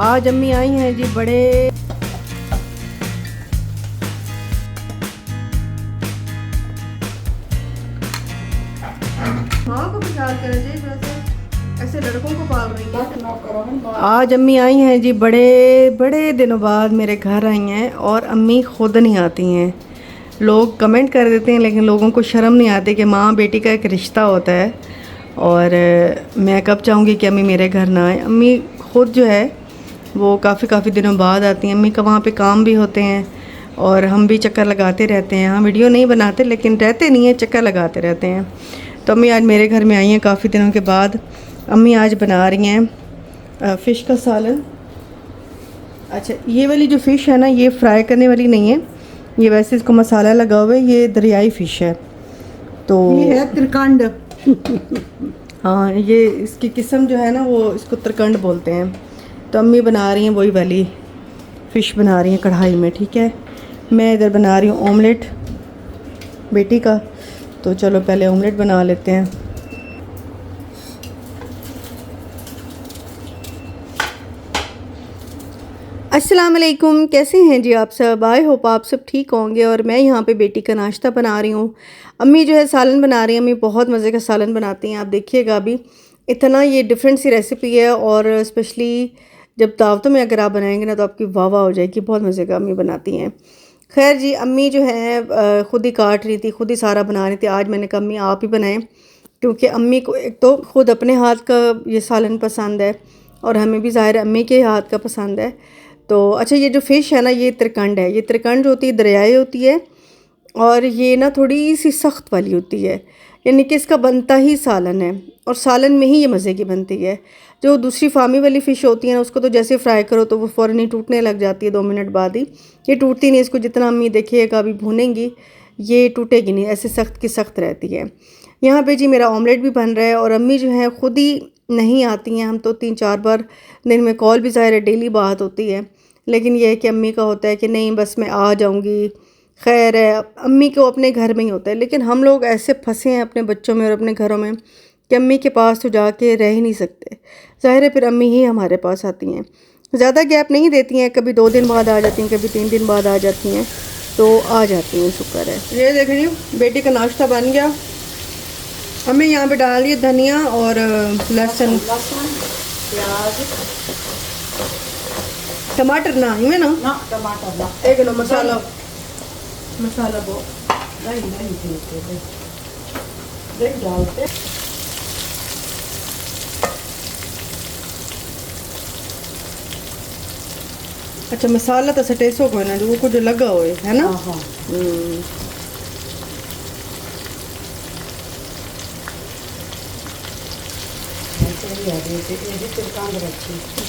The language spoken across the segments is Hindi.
आज अम्मी आई हैं जी बड़े माँ को ख्याल कर ऐसे लड़कों को पाल रही है। आज अम्मी आई हैं जी बड़े बड़े दिनों बाद मेरे घर आई हैं और अम्मी खुद नहीं आती हैं। लोग कमेंट कर देते हैं लेकिन लोगों को शर्म नहीं आती कि माँ बेटी का एक रिश्ता होता है। और मैं कब चाहूँगी कि अम्मी मेरे घर ना आए। अम्मी खुद जो है वो काफ़ी दिनों बाद आती हैं। अम्मी का वहाँ पे काम भी होते हैं और हम भी चक्कर लगाते रहते हैं। हम वीडियो नहीं बनाते लेकिन रहते नहीं हैं, चक्कर लगाते रहते हैं। तो अम्मी आज मेरे घर में आई हैं काफ़ी दिनों के बाद। अम्मी आज बना रही हैं फ़िश का सालन। अच्छा, ये वाली जो फ़िश है ना, ये फ्राई करने वाली नहीं है, ये वैसे इसको मसाला लगा हुआ है। ये दरियाई फ़िश है, तो ये है त्रिकंड। हाँ, ये इसकी किस्म जो है ना वो इसको त्रिकंड बोलते हैं। तो अम्मी बना रही हैं वही वाली फ़िश बना रही हैं कढ़ाई में। ठीक है, मैं इधर बना रही हूँ ऑमलेट बेटी का। तो चलो पहले ऑमलेट बना लेते हैं। अस्सलाम वालेकुम, कैसे हैं जी आप सब? आई होप आप सब ठीक होंगे। और मैं यहाँ पे बेटी का नाश्ता बना रही हूँ। अम्मी जो है सालन बना रही हैं। अम्मी बहुत मज़े का सालन बनाती हैं, आप देखिएगा अभी। इतना ये डिफरेंट सी रेसिपी है और स्पेशली जब दावतों में अगर आप बनाएंगे ना तो आपकी वाह वाह हो जाएगी। बहुत मज़े का अम्मी बनाती हैं। खैर जी, अम्मी जो है ख़ुद ही काट रही थी, ख़ुद ही सारा बना रही थी। आज मैंने कहा अम्मी आप ही बनाएं, क्योंकि अम्मी को एक तो ख़ुद अपने हाथ का ये सालन पसंद है और हमें भी ज़ाहिर अम्मी के हाथ का पसंद है। तो अच्छा, ये जो फ़िश है ना, ये त्रिकंड है। ये त्रिकंड जो होती है दरियाई होती है और ये ना थोड़ी सी सख्त वाली होती है, यानी कि इसका बनता ही सालन है और सालन में ही ये मज़े की बनती है। जो दूसरी फार्मी वाली फ़िश होती है ना, उसको तो जैसे फ्राई करो तो वो फ़ौरन ही टूटने लग जाती है, 2 मिनट बाद ही। ये टूटती नहीं, इसको जितना अम्मी देखिएगा अभी भूनेंगी ये टूटेगी नहीं, ऐसे सख्त की सख्त रहती है। यहाँ पे जी मेरा ऑमलेट भी बन रहा है और अम्मी जो है ख़ुद ही नहीं आती हैं। हम तो 3-4 बार दिन में कॉल भी ज़ाहिर है डेली बात होती है, लेकिन यह है कि अम्मी का होता है कि नहीं बस मैं आ जाऊँगी। खैर है, अम्मी को अपने घर में ही होता है, लेकिन हम लोग ऐसे फंसे हैं अपने बच्चों में और अपने घरों में कि अम्मी के पास तो जाके रह ही नहीं सकते। ज़ाहिर है फिर अम्मी ही हमारे पास आती हैं। ज़्यादा गैप नहीं देती हैं, कभी 2 दिन बाद आ जाती हैं, कभी 3 दिन बाद आ जाती हैं, तो आ जाती हैं, शुक्र है। ये देख रही हूँ बेटी का नाश्ता बन गया। हमें यहाँ पे डाल दिए धनिया और लहसुन प्याज, टमाटर ना इनमें ना टमाटर ना एक लो मसाला वो नहीं देख डालते। अच्छा, मसाला तो सटेसो को है ना, जो वो कुछ लगा हुआ है ना। हाँ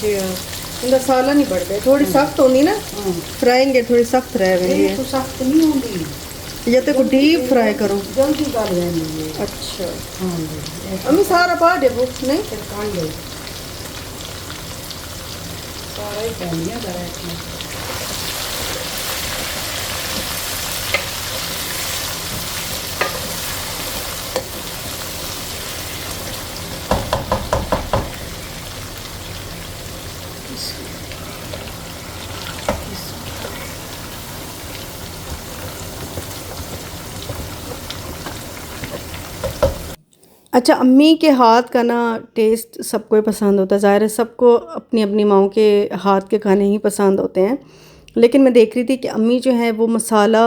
जी हाँ, इनका साला नहीं बढ़ गए, थोड़ी सख्त होनी ना, फ्राइंगे थोड़ी सख्त रह गई है। तो सख्त नहीं होंगी, या तो डीप फ्राई करो। जल्दी कर लेंगे। अच्छा, हाँ अम्मी सारा पा दे वो नहीं त्रिकंड सारा ही डालिए डायरेक्ट। अच्छा, अम्मी के हाथ का ना टेस्ट सबको ही पसंद होता है। ज़ाहिर है सबको अपनी अपनी माओं के हाथ के खाने ही पसंद होते हैं, लेकिन मैं देख रही थी कि अम्मी जो है वो मसाला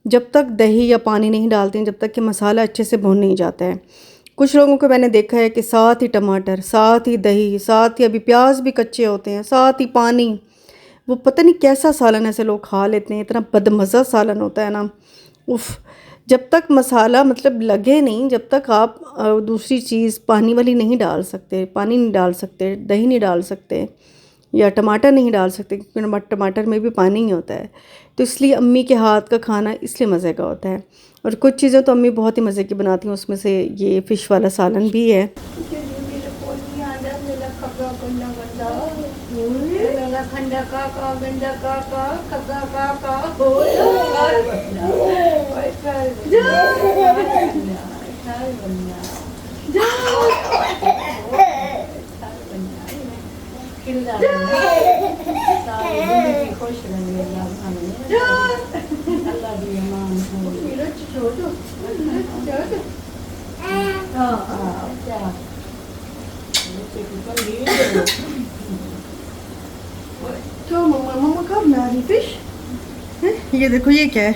जब तक दही या पानी नहीं डालती हैं, जब तक कि मसाला अच्छे से भुन नहीं जाता है। कुछ लोगों को मैंने देखा है कि साथ ही टमाटर, साथ ही दही, साथ ही अभी प्याज भी कच्चे होते हैं, साथ ही पानी। वो पता नहीं कैसा सालन ऐसे लोग खा लेते हैं, इतना बदमज़ा सालन होता है ना, उफ़। जब तक मसाला मतलब लगे नहीं, जब तक आप दूसरी चीज़ पानी वाली नहीं डाल सकते, पानी नहीं डाल सकते, दही नहीं डाल सकते या टमाटर नहीं डाल सकते, क्योंकि टमाटर में भी पानी ही होता है। तो इसलिए अम्मी के हाथ का खाना इसलिए मज़े का होता है। और कुछ चीज़ें तो अम्मी बहुत ही मज़े की बनाती हैं, उसमें से ये फ़िश वाला सालन भी है। मुश्किल जा रही है सारी जिंदगी खुश रहे अल्लाह की अमान हो क्या तो मम्मा कब बना रही फिश? ये देखो ये क्या है?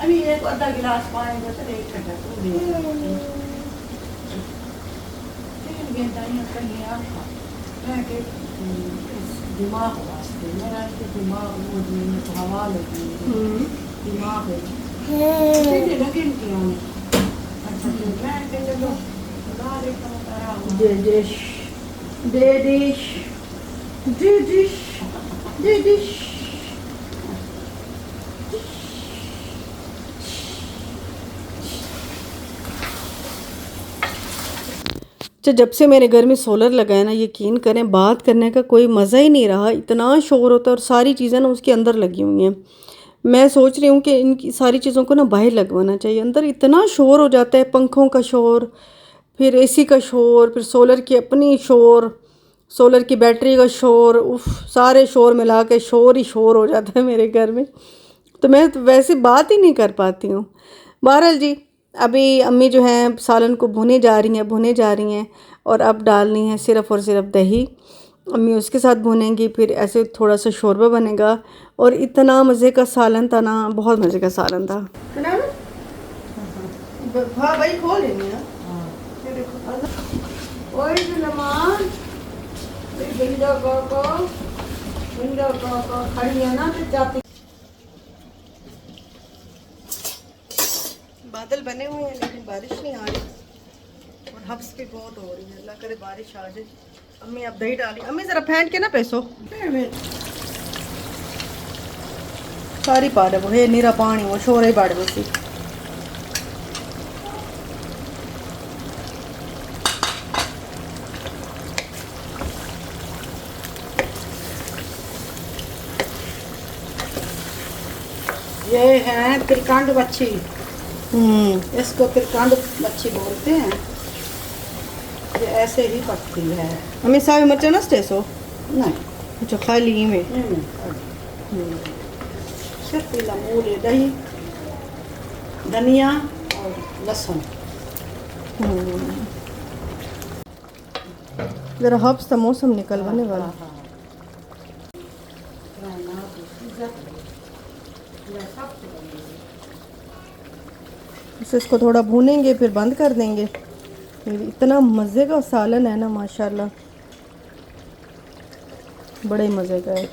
अभी एक आधा गिलास पानी का तो एक घंटा तो दे तीन घंटा कहीं आपका मैं के दिमाग वास्ते मेरा दिमाग वो तो हवा लगी दिमाग है लगे क्यों अच्छा मैं के चलो बाहर एक करा दे डिश दे डिश दे डिश दे डिश। जब से मेरे घर में सोलर लगा है ना, यकीन करें बात करने का कोई मज़ा ही नहीं रहा। इतना शोर होता है और सारी चीज़ें ना उसके अंदर लगी हुई हैं। मैं सोच रही हूँ कि इनकी सारी चीज़ों को ना बाहर लगवाना चाहिए। अंदर इतना शोर हो जाता है, पंखों का शोर, फिर एसी का शोर, फिर सोलर की अपनी शोर, सोलर की बैटरी का शोर, उफ सारे शोर मिला के शोर ही शोर हो जाता है मेरे घर में। तो मैं तो वैसे बात ही नहीं कर पाती हूँ। बहरहाल जी, अभी अम्मी जो हैं सालन को भुने जा रही हैं और अब डालनी है सिर्फ़ और सिर्फ दही। अम्मी उसके साथ भुनेंगी, फिर ऐसे थोड़ा सा शोरबा बनेगा। और इतना मज़े का सालन था ना, बहुत मज़े का सालन था। हाँ भाई खोल लेंगे ना। खड़ी है ना तो जाती बादल बने हुए हैं लेकिन बारिश नहीं आ रही और हफ्स भी बहुत हो रही है। अल्लाह करे बारिश आ जाए। अम्मी अब दही डाली। अम्मी ज़रा फेंट के ना पैसो सारी पाड़े वो है नीरा पानी वो शोर ही बाड़े बसी। ये है त्रिकांड मच्छी। इसको त्रिकांड मच्छी बोलते हैं। ये ऐसे ही पकती है। अम्मी सावी मिर्चा ना स्टेसो नहीं अच्छा खाली में सिर्फ पीला मूल दही धनिया और लहसुन। ज़रा हफ्स का मौसम निकलवाने वाला। इसको थोड़ा भूनेंगे फिर बंद कर देंगे। इतना मज़े का सालन है ना माशाल्लाह, बड़े मज़े का है।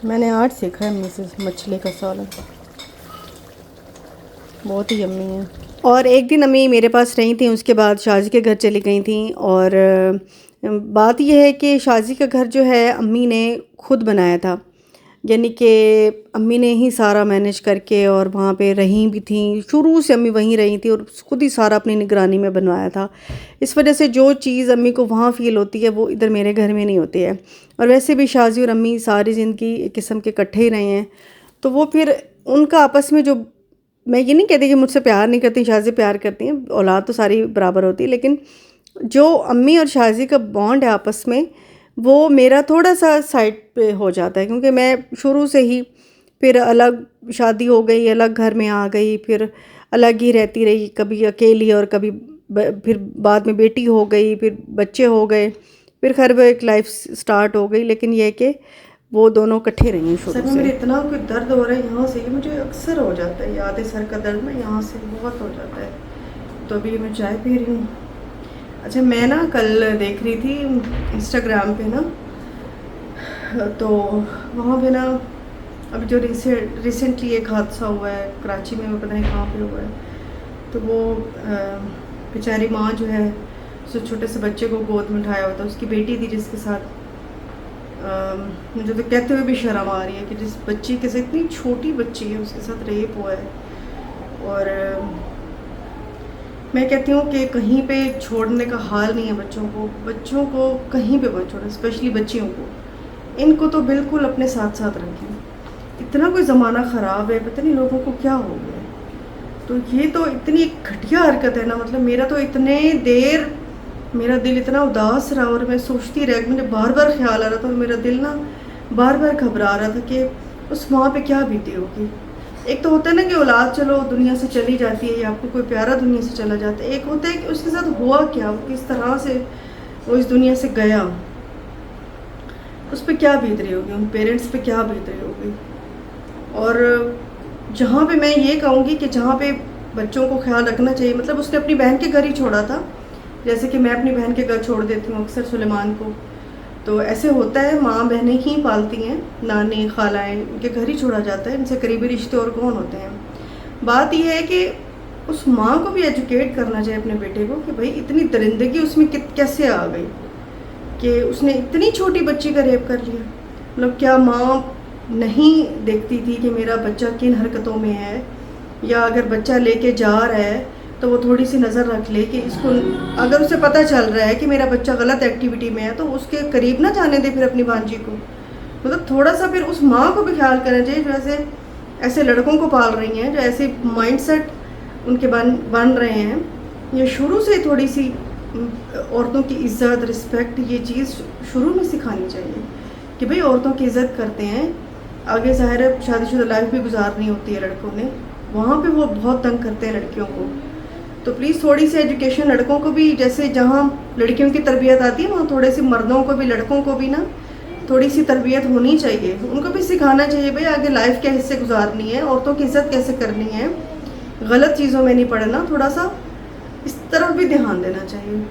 मैंने आज सीखा है अम्मी से मछली का सालन, बहुत ही यम्मी है। और एक दिन अम्मी मेरे पास रही थी, उसके बाद शाजी के घर चली गई थी। और बात यह है कि शाजी का घर जो है अम्मी ने खुद बनाया था, यानी कि अम्मी ने ही सारा मैनेज करके और वहाँ पे रही भी थी। शुरू से अम्मी वहीं रही थी और खुद ही सारा अपनी निगरानी में बनवाया था। इस वजह से जो चीज़ अम्मी को वहाँ फ़ील होती है वो इधर मेरे घर में नहीं होती है। और वैसे भी शाजी और अम्मी सारी ज़िंदगी एक किस्म के इकट्ठे ही रहे हैं, तो वो फिर उनका आपस में जो, मैं ये नहीं कहती कि मुझसे प्यार नहीं करती, शाजी प्यार करती हैं, औलाद तो सारी बराबर होती है, लेकिन जो अम्मी और शाजी का बॉन्ड है आपस में, वो मेरा थोड़ा सा साइड पे हो जाता है। क्योंकि मैं शुरू से ही फिर अलग शादी हो गई, अलग घर में आ गई, फिर अलग ही रहती रही, कभी अकेली और कभी फिर बाद में बेटी हो गई, फिर बच्चे हो गए, फिर खैर वो एक लाइफ स्टार्ट हो गई। लेकिन ये कि वो दोनों इकट्ठे रही शुरू से। मेरे इतना कोई दर्द हो रहा है यहाँ से, मुझे अक्सर हो जाता है, याद है सर का दर्द ना यहाँ से बहुत हो जाता है। तो अभी मैं चाय पी रही हूँ। अच्छा, मैं ना कल देख रही थी इंस्टाग्राम पे ना, तो वहाँ पे ना अभी जो रिसेंटली एक हादसा हुआ है कराची में, वो पता नहीं कहाँ पे हुआ है। तो वो बेचारी माँ जो है, उस छोटे से बच्चे को गोद में उठाया हुआ था, उसकी बेटी थी जिसके साथ मुझे तो कहते हुए भी शर्म आ रही है कि जिस बच्ची के साथ, इतनी छोटी बच्ची है, उसके साथ रेप हुआ है। और मैं कहती हूँ कि कहीं पे छोड़ने का हाल नहीं है बच्चों को कहीं पे मत छोड़ो, स्पेशली बच्चियों को। इनको तो बिल्कुल अपने साथ साथ रखें। इतना कोई ज़माना ख़राब है, पता नहीं लोगों को क्या हो गया। तो ये तो इतनी घटिया हरकत है ना, मतलब मेरा तो इतने देर मेरा दिल इतना उदास रहा और मैं सोचती रह, मुझे बार बार ख्याल आ रहा था और मेरा दिल ना बार बार घबरा रहा था कि उस माँ पे क्या बीती होगी। एक तो होता है ना कि औलाद चलो दुनिया से चली जाती है या आपको कोई प्यारा दुनिया से चला जाता है, एक होता है कि उसके साथ हुआ क्या, वो किस तरह से वो इस दुनिया से गया, उस पर क्या बीत रही होगी, उन पेरेंट्स पे क्या बीत रही होगी। और जहाँ पे मैं ये कहूँगी कि जहाँ पे बच्चों को ख्याल रखना चाहिए, मतलब उसने अपनी बहन के घर ही छोड़ा था, जैसे कि मैं अपनी बहन के घर छोड़ देती हूँ अक्सर सुलेमान को। तो ऐसे होता है, माँ बहनें ही पालती हैं, नानी खालाएँ, उनके घर ही छोड़ा जाता है, इनसे करीबी रिश्ते और कौन होते हैं। बात यह है कि उस माँ को भी एजुकेट करना चाहिए अपने बेटे को कि भाई इतनी दरिंदगी उसमें कैसे आ गई कि उसने इतनी छोटी बच्ची का रेप कर लिया। मतलब क्या माँ नहीं देखती थी कि मेरा बच्चा किन हरकतों में है, या अगर बच्चा लेके जा रहा है तो वो थोड़ी सी नज़र रख ले कि इसको, अगर उसे पता चल रहा है कि मेरा बच्चा गलत एक्टिविटी में है तो उसके करीब ना जाने दे फिर अपनी भांजी को। मतलब थोड़ा सा फिर उस माँ को भी ख्याल करना चाहिए जो ऐसे लड़कों को पाल रही हैं, जो ऐसे माइंडसेट उनके बन रहे हैं। ये शुरू से थोड़ी सी औरतों की इज़्ज़त, रिस्पेक्ट, ये चीज़ शुरू में सिखानी चाहिए कि भाई औरतों की इज़्ज़त करते हैं। आगे ज़ाहिर है शादीशुदा लाइफ भी गुजारनी होती है लड़कों ने, वहाँ पे वो बहुत तंग करते हैं लड़कियों को। तो प्लीज़ थोड़ी सी एजुकेशन लड़कों को भी, जैसे जहाँ लड़कियों की तरबियत आती है वहाँ थोड़े से मर्दों को भी, लड़कों को भी ना थोड़ी सी तरबियत होनी चाहिए। उनको भी सिखाना चाहिए भाई आगे लाइफ कैसे गुजारनी है, औरतों की इज़्ज़त कैसे करनी है, गलत चीज़ों में नहीं पड़ना, थोड़ा सा इस तरफ भी ध्यान देना चाहिए।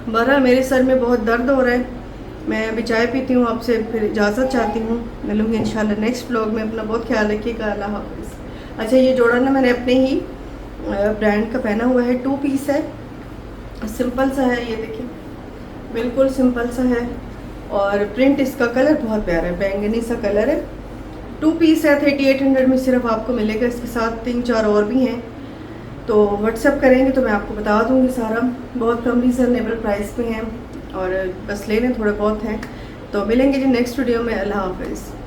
बहरहाल मेरे सर में बहुत दर्द हो रहा है, मैं अभी चाय पीती हूँ, आपसे फिर इजाज़त चाहती हूँ, मिलूँगी इंशाल्लाह नेक्स्ट ब्लॉग में। अपना बहुत ख्याल रखिएगा, अल्लाह हाफ़िज़। अच्छा, ये जोड़ा ना मैंने अपने ही ब्रांड का पहना हुआ है, 2 पीस है, सिंपल सा है, ये देखिए बिल्कुल सिंपल सा है और प्रिंट इसका कलर बहुत प्यारा है, बैंगनी सा कलर है। 2 पीस है, 3800 में सिर्फ आपको मिलेगा। इसके साथ 3-4 और भी हैं, तो व्हाट्सएप करेंगे तो मैं आपको बता दूँगी सारा। बहुत कम रीज़नेबल प्राइस पे हैं और बस लेने थोड़े बहुत हैं। तो मिलेंगे जी नेक्स्ट वीडियो में। अल्लाह हाफ़िज़।